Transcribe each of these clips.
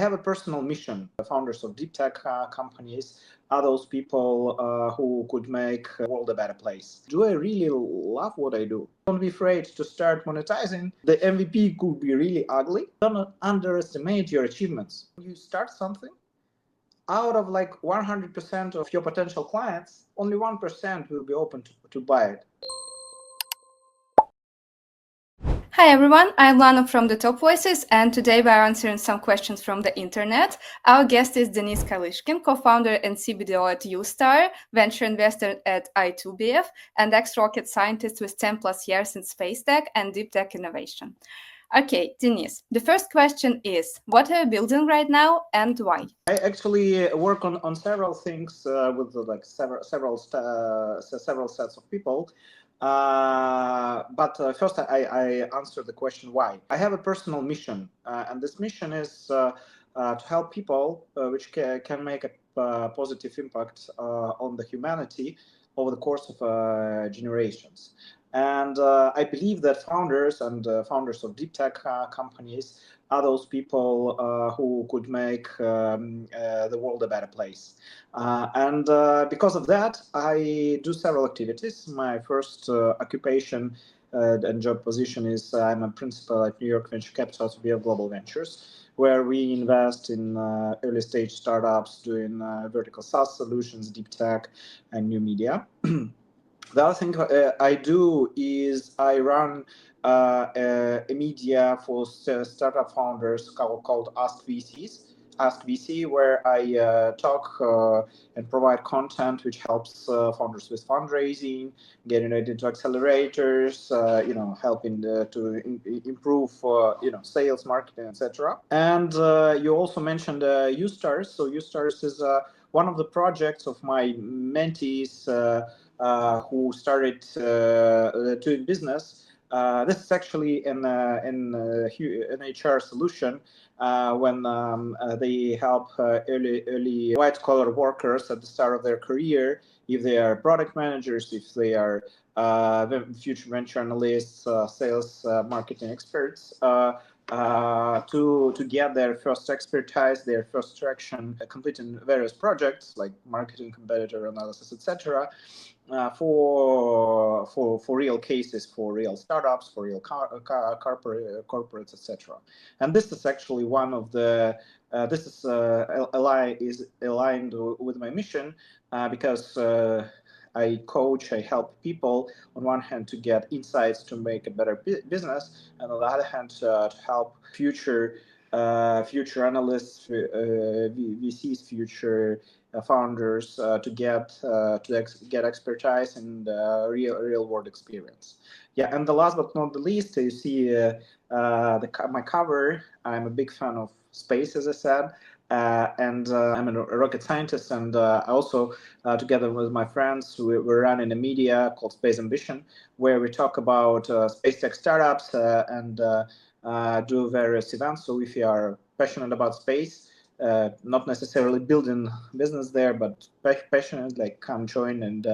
I have a personal mission. The founders of deep tech companies are those people who could make the world a better place. Do I really love what I do? Don't be afraid to start monetizing. The MVP could be really ugly. Don't underestimate your achievements. When you start something, out of like 100% of your potential clients, only 1% will be open to buy it. Hi everyone, I'm Lana from the Top Voices, and today we are answering some questions from the internet. Our guest is Denis Kalyshkin, co-founder and CBDO at Ustar, venture investor at I2BF, and ex-rocket scientist with 10 plus years in space tech and deep tech innovation. Okay, Denis, the first question is, what are you building right now and why? I actually work on several things with like several sets of people. But first, I answer the question why. I have a personal mission, and this mission is to help people which can make a positive impact on the humanity over the course of generations. And I believe that founders and founders of deep tech companies are those people who could make the world a better place. And because of that, I do several activities. My first occupation and job position is I'm a principal at New York Venture Capital to be of Global Ventures, where we invest in early stage startups doing vertical SaaS solutions, deep tech, and new media. The other thing I do is I run a media for startup founders called Ask VCs. Ask VC, where I talk and provide content which helps founders with fundraising, getting ready to accelerators, helping to improve, sales, marketing, etc. And you also mentioned Ustars. So Ustars is one of the projects of my mentees who started doing business. This is actually an HR solution when they help early white-collar workers at the start of their career, if they are product managers, if they are future venture analysts, sales, marketing experts, to get their first expertise, their first traction, completing various projects like marketing, competitor analysis, etc. For real cases, for real startups, for real corporates, etc. And this is actually one of the this is aligned with my mission because I coach, I help people on one hand to get insights to make a better business, and on the other hand to help future analysts, VCs, future founders to get expertise and real world experience. Yeah, and the last but not the least, you see my cover. I'm a big fan of space, as I said. And I'm a rocket scientist, and I also, together with my friends, we're running a media called Space Ambition, where we talk about space tech startups and do various events. So if you are passionate about space, not necessarily building business there, but passionate, like come join and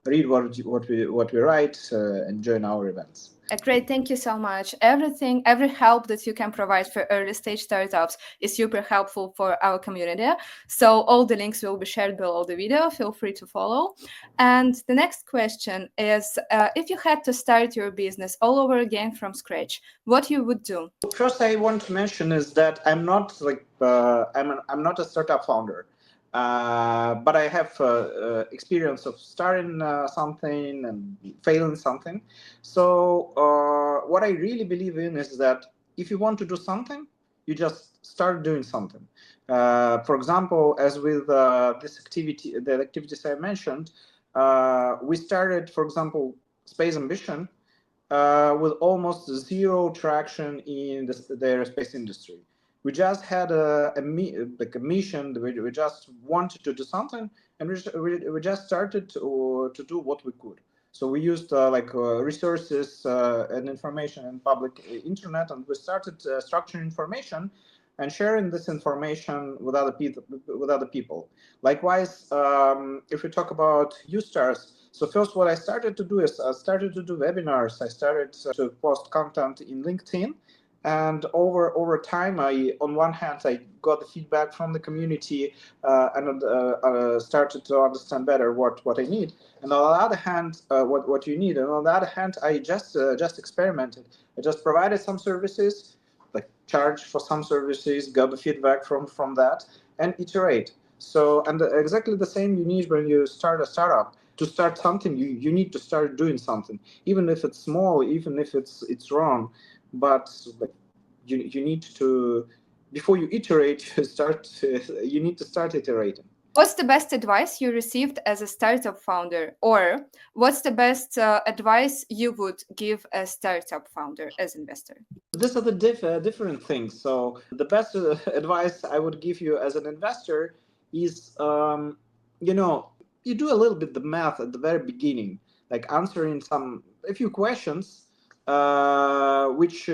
read what we write and join our events. Great, thank you so much. Every help that you can provide for early stage startups is super helpful for our community. So all the links will be shared below the video. Feel free to follow. And the next question is, if you had to start your business all over again from scratch, what you would do? First, I want to mention is that I'm not I'm not a startup founder. But I have experience of starting something and failing something. So what I really believe in is that if you want to do something, you just start doing something. For example, as with this activity, the activities I mentioned, we started, for example, Space Ambition with almost zero traction in the aerospace industry. We just had a mission. We just wanted to do something, and we just started to do what we could. So we used resources and information in public internet, and we started structuring information and sharing this information with other people. Likewise, if we talk about Ustars, so first what I started to do is I started to do webinars. I started to post content in LinkedIn. And over time, on one hand, I got the feedback from the community, and started to understand better what I need, and on the other hand, what you need. And on the other hand, I just experimented. I just provided some services, like charge for some services, got the feedback from that, and iterate. So, and exactly the same you need when you start a startup. To start something, you need to start doing something, even if it's small, even if it's wrong. But like, you need to, before you iterate, you need to start iterating. What's the best advice you received as a startup founder? Or what's the best advice you would give a startup founder as investor? These are the different things. So the best advice I would give you as an investor is, you know, you do a little bit the math at the very beginning, like answering a few questions, which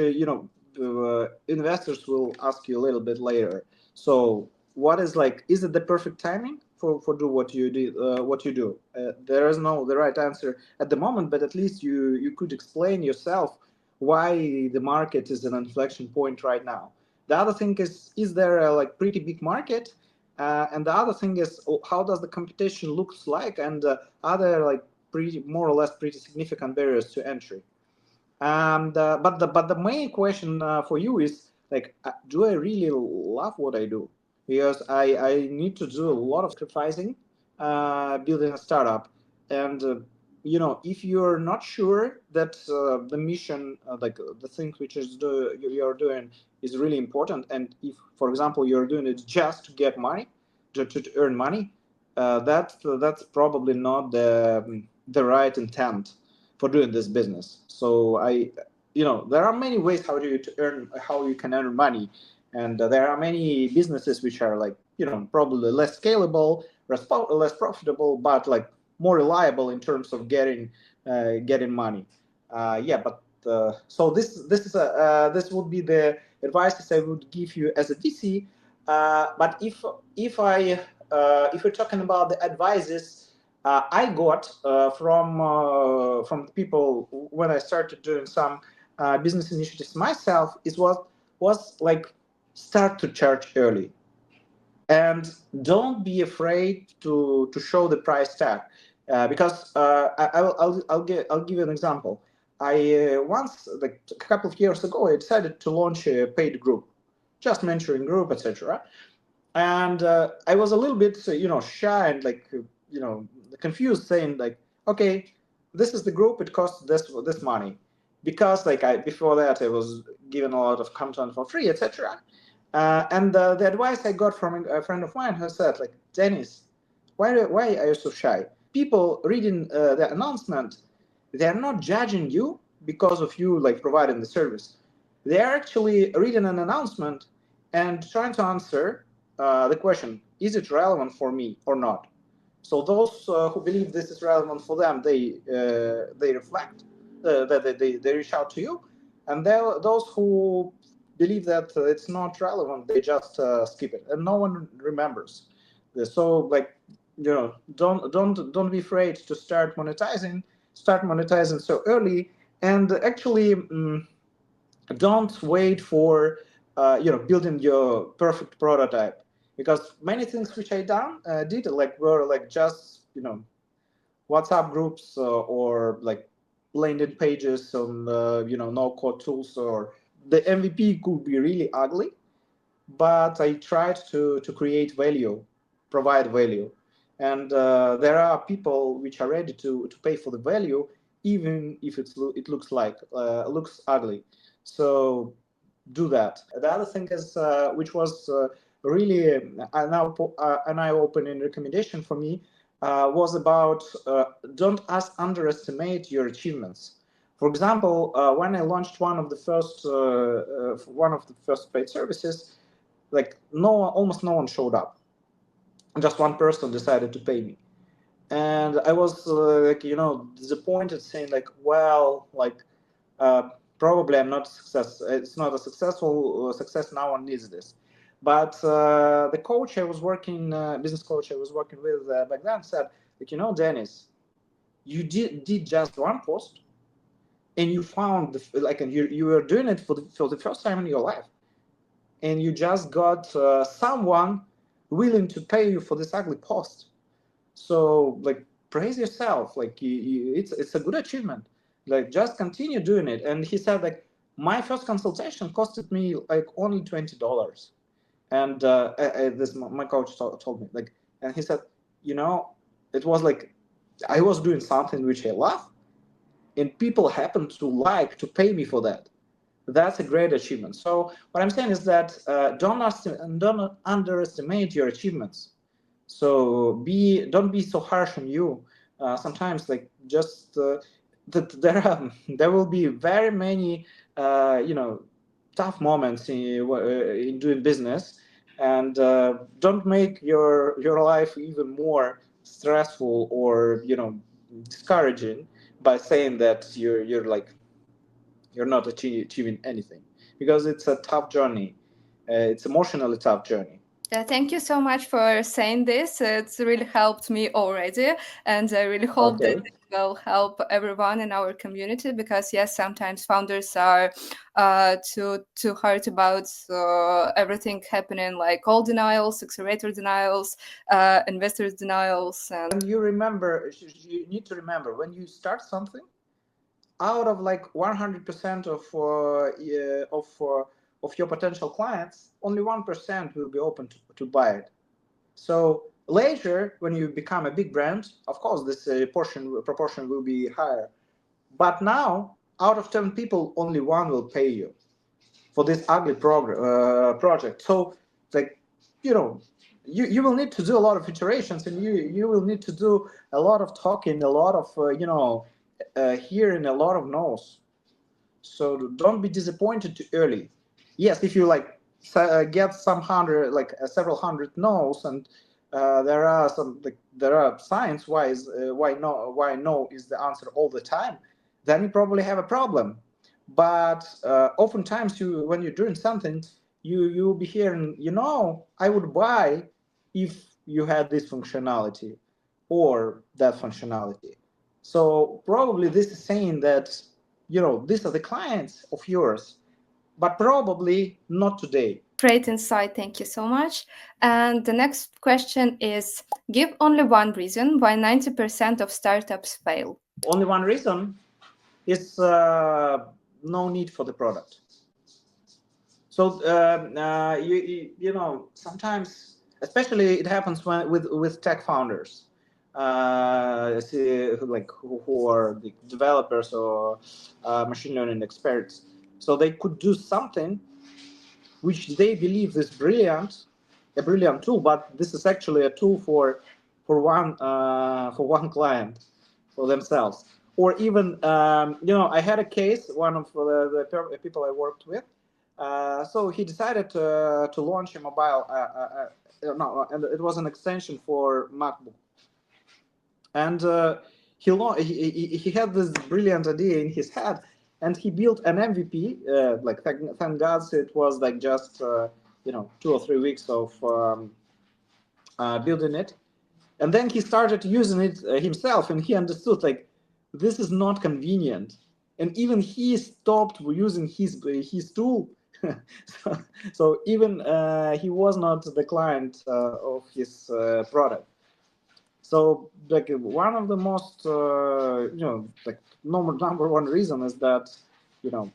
investors will ask you a little bit later. So what is, like, is it the perfect timing for do what you do? There is no the right answer at the moment, but at least you could explain yourself why the market is an inflection point right now. The other thing is there a like pretty big market? And the other thing is, how does the competition looks like, and are there like pretty more or less pretty significant barriers to entry? And but the main question for you is like, do I really love what I do? Because I need to do a lot of sacrificing, building a startup, and if you're not sure that the mission, the thing which you're doing is really important, and if, for example, you're doing it just to get money, to earn money, that's probably not the right intent for doing this business. So there are many ways how you can earn money, and there are many businesses which are like, probably less scalable, less profitable, but like more reliable in terms of getting money. So this would be the advice I would give you as a VC. But if we're talking about the advices I got from the people when I started doing some business initiatives myself, is what was like, start to charge early, and don't be afraid to show the price tag, because I'll give you an example. I once, like a couple of years ago, I decided to launch a paid group, just mentoring group, etc. And I was a little bit shy and like confused, saying like, okay, this is the group, it costs this money, because like I before that I was given a lot of content for free, etc. And the advice I got from a friend of mine, who said like, Dennis, why are you so shy? People reading the announcement, they're not judging you because of you like providing the service. They're actually reading an announcement and trying to answer the question, is it relevant for me or not? So those who believe this is relevant for them, they reflect, they reach out to you, and those who believe that it's not relevant, they just skip it, and no one remembers this. So like, don't be afraid to start monetizing. Start monetizing so early, and actually don't wait for building your perfect prototype, because many things which I did like were like just WhatsApp groups, or like landing pages on no code tools, or the MVP could be really ugly, but I tried to create value, provide value, and there are people which are ready to pay for the value, even if it looks ugly. So do that. The other thing is, which was really an eye-opening recommendation for me, was about don't underestimate your achievements. For example, when I launched one of the first paid services, like almost no one showed up. Just one person decided to pay me, and I was like, disappointed, saying like, well, like probably I'm not a success. It's not a successful success. No one needs this. But the coach I was working, business coach I was working with back then, said like, Dennis, you did just one post, and you found and you were doing it for the first time in your life, and you just got someone willing to pay you for this ugly post. So like praise yourself, like it's a good achievement, like just continue doing it. And he said like my first consultation costed me like only $20. And this my coach told me like, and he said, you know, it was like I was doing something which I love, and people happen to like to pay me for that. That's a great achievement. So what I'm saying is that don't underestimate your achievements. So don't be so harsh on you. Sometimes like just that there will be very many tough moments in doing business, and don't make your life even more stressful or discouraging by saying that you're not achieving anything, because it's a tough journey. It's emotionally tough journey. Yeah, thank you so much for saying this. It's really helped me already, and I really hope that Okay. it will help everyone in our community. Because yes, sometimes founders are too hard about everything happening, like all denials, accelerator denials, investors denials, and And you need to remember, when you start something, out of like 100% of your potential clients, only 1% will be open to buy it. So later, when you become a big brand, of course, this proportion will be higher. But now, out of 10 people, only one will pay you for this ugly project. So, like, you know, you will need to do a lot of iterations, and you will need to do a lot of talking, a lot of hearing a lot of no's. So don't be disappointed too early. Yes, if you like get several hundred no's, and there are signs why no is the answer all the time, then you probably have a problem. But oftentimes when you're doing something, you'll be hearing, I would buy if you had this functionality or that functionality. So probably this is saying that these are the clients of yours, but probably not today. great insight. Thank you so much. And the next question is: give only one reason why 90% of startups fail. Only one reason is no need for the product. So sometimes, especially it happens with tech founders, who are the developers or machine learning experts. So they could do something which they believe is a brilliant tool, but this is actually a tool for one client, for themselves. Or even I had a case, one of the people I worked with. So he decided to launch a mobile. No, and it was an extension for MacBook, and he had this brilliant idea in his head, and he built an MVP. Thank God, it was like just 2 or 3 weeks of building it, and then he started using it himself, and he understood like this is not convenient, and even he stopped using his tool. so, so even he was not the client of his product. So like one of the most number one reason is that no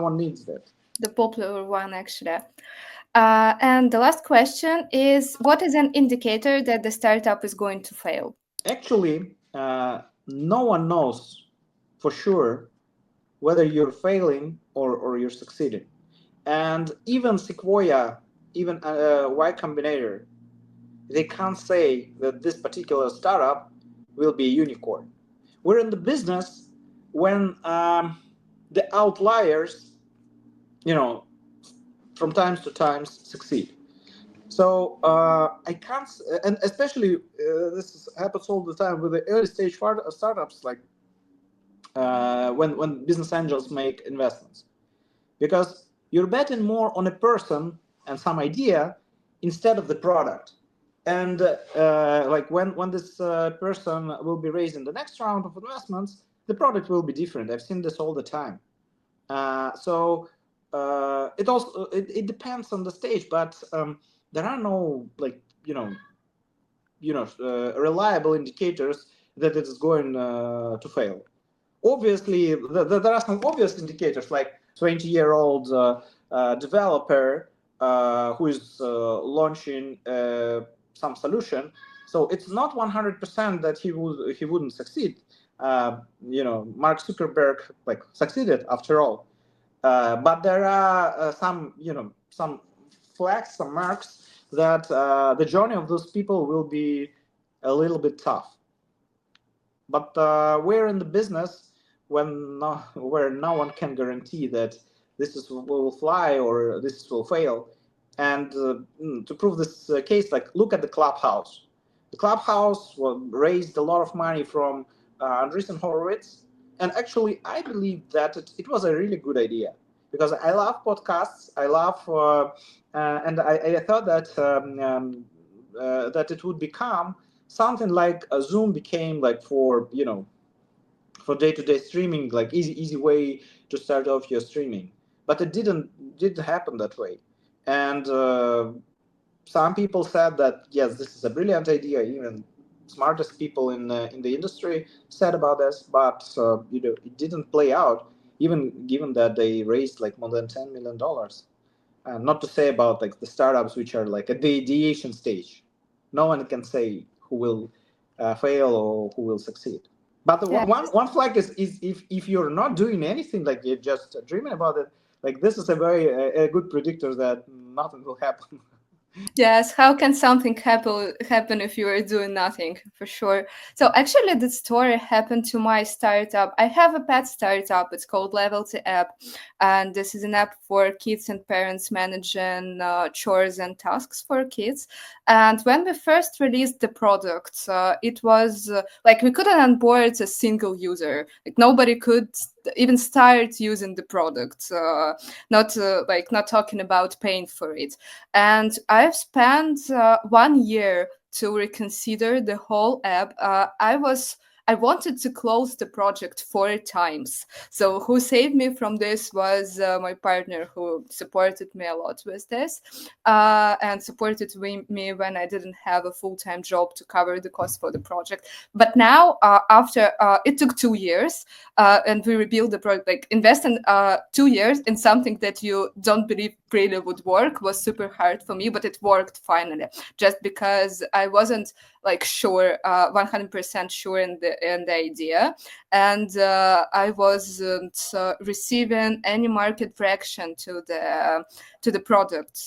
one needs that. The popular one, actually. And the last question is: what is an indicator that the startup is going to fail? Actually, no one knows for sure whether you're failing or you're succeeding. And even Sequoia, even Y Combinator, they can't say that this particular startup will be a unicorn. We're in the business when the outliers, from times to times succeed. So I can't, and especially this happens all the time with the early stage startups, like when business angels make investments, because you're betting more on a person and some idea instead of the product. And like when this person will be raising the next round of investments, the product will be different. I've seen this all the time. So it depends on the stage, but there are no like reliable indicators that it is going to fail. Obviously, there are some obvious indicators like 20-year-old developer who is launching some solution. So it's not 100% that he wouldn't succeed. Mark Zuckerberg like succeeded after all. But there are some flags, some marks that the journey of those people will be a little bit tough. But we're in the business where no one can guarantee that will fly or this will fail. And to prove this case, like look at the Clubhouse. The Clubhouse raised a lot of money from Andreessen Horowitz, and actually, I believe that it was a really good idea because I love podcasts. I love, and I thought that that it would become something like a Zoom became like for day-to-day streaming, like easy way to start off your streaming. But it didn't happen that way, and some people said that yes, this is a brilliant idea. Even smartest people in the industry said about this, but it didn't play out. Even given that they raised like more than $10 million. Not to say about like the startups which are like at the ideation stage. No one can say who will fail or who will succeed. But the Yeah. one flag is if you're not doing anything, like you're just dreaming about it, like this is a good predictor that nothing will happen. Yes, how can something happen if you are doing nothing? For sure. So actually, the story happened to my startup. I have a pet startup. It's called Levelty app, and this is an app for kids and parents managing chores and tasks for kids. And when we first released the product, it was like we couldn't onboard a single user. Like nobody could even start using the product. Not talking about paying for it. And I've spent 1 year to reconsider the whole app. I wanted to close the project 4 times. So who saved me from this was my partner, who supported me a lot with this, and supported me when I didn't have a full-time job to cover the cost for the project. But now, after it took 2 years, and we rebuilt the project, like investing 2 years in something that you don't believe really would work was super hard for me, but it worked finally, just because I wasn't like sure, 100% sure in the idea, and I wasn't receiving any market reaction to the product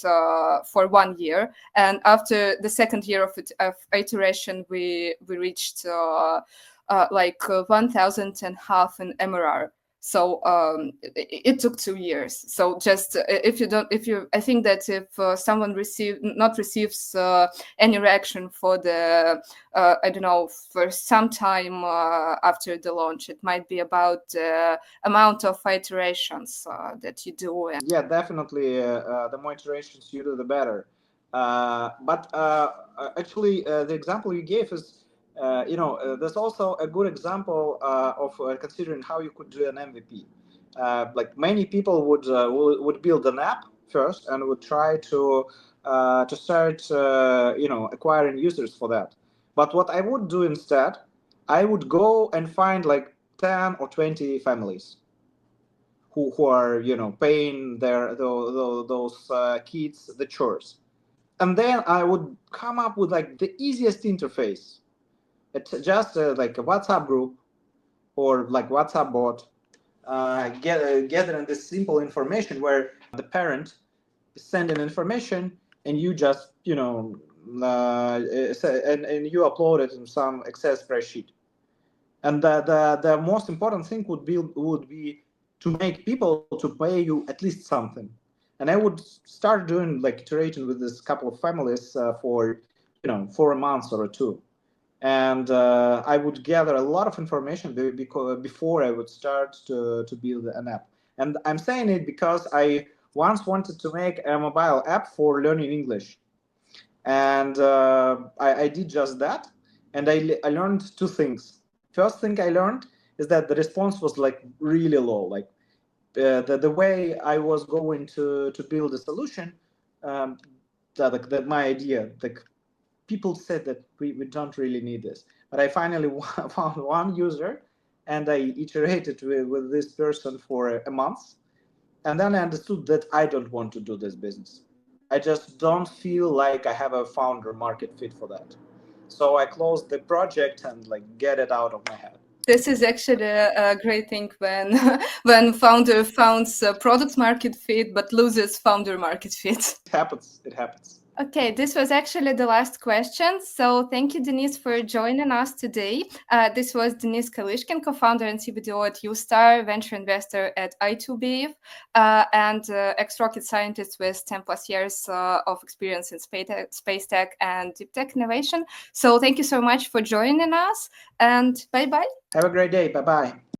for 1 year. And after the second year of iteration, we reached like 1,500 in MRR. So it took 2 years. So just I think that if someone receives any reaction for the I don't know, for some time after the launch, it might be about the amount of iterations that you do. Yeah, definitely. The more iterations you do, the better. But actually, the example you gave is, there's also a good example of considering how you could do an MVP. Like many people would build an app first and would try to start, acquiring users for that. But what I would do instead, I would go and find like 10 or 20 families who are paying those kids the chores, and then I would come up with like the easiest interface. It's just like a WhatsApp group or like WhatsApp bot, gathering this simple information where the parent is sending information and you just and you upload it in some Excel spreadsheet. And the most important thing would be to make people to pay you at least something. And I would start doing like iterating with this couple of families for a month or two, and I would gather a lot of information before I would start to build an app. And I'm saying it because I once wanted to make a mobile app for learning English, and I did just that, and I learned two things. First thing I learned is that the response was like really low. Like the way I was going to build a solution, that my idea, like people said that we don't really need this. But I finally found one user, and I iterated with this person for a month, and then I understood that I don't want to do this business. I just don't feel like I have a founder market fit for that. So I closed the project and like get it out of my head. This is actually a great thing when when founder founds product market fit but loses founder market fit. It happens. It happens. Okay, this was actually the last question. So thank you, Denis, for joining us today. This was Denis Kalyshkin, co-founder and CBDO at Ustar, venture investor at I2BF, and ex-rocket scientist with 10 plus years of experience in space tech and deep tech innovation. So thank you so much for joining us, and bye-bye. Have a great day. Bye-bye.